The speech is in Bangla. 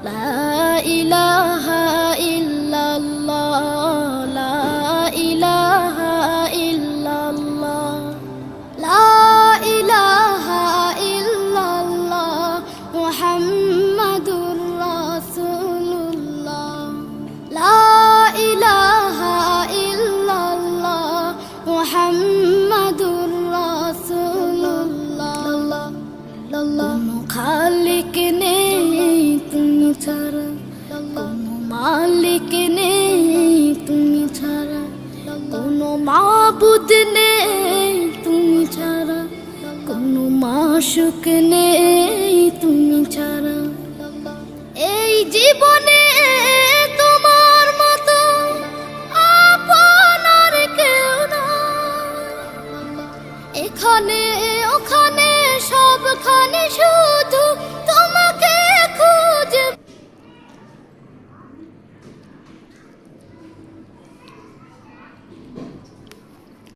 লা ইলাহা ইল্লাল্লাহ, লা ইলাহা ইল্লাল্লাহ, লা ইলাহা ইল্লাল্লাহ, মুহাম্মাদুর রাসূলুল্লাহ, লা ইলাহা ইল্লাল্লাহ, মুহাম্মাদুর রাসূলুল্লাহ। কোনো খালিক নেই তুমি ছাড়া, কোনো মালিক নেই তুমি ছাড়া, কোনো মাবুদ নেই তুমি ছাড়া, কোনো মাশুক নেই তুমি ছাড়া। এই জীবনে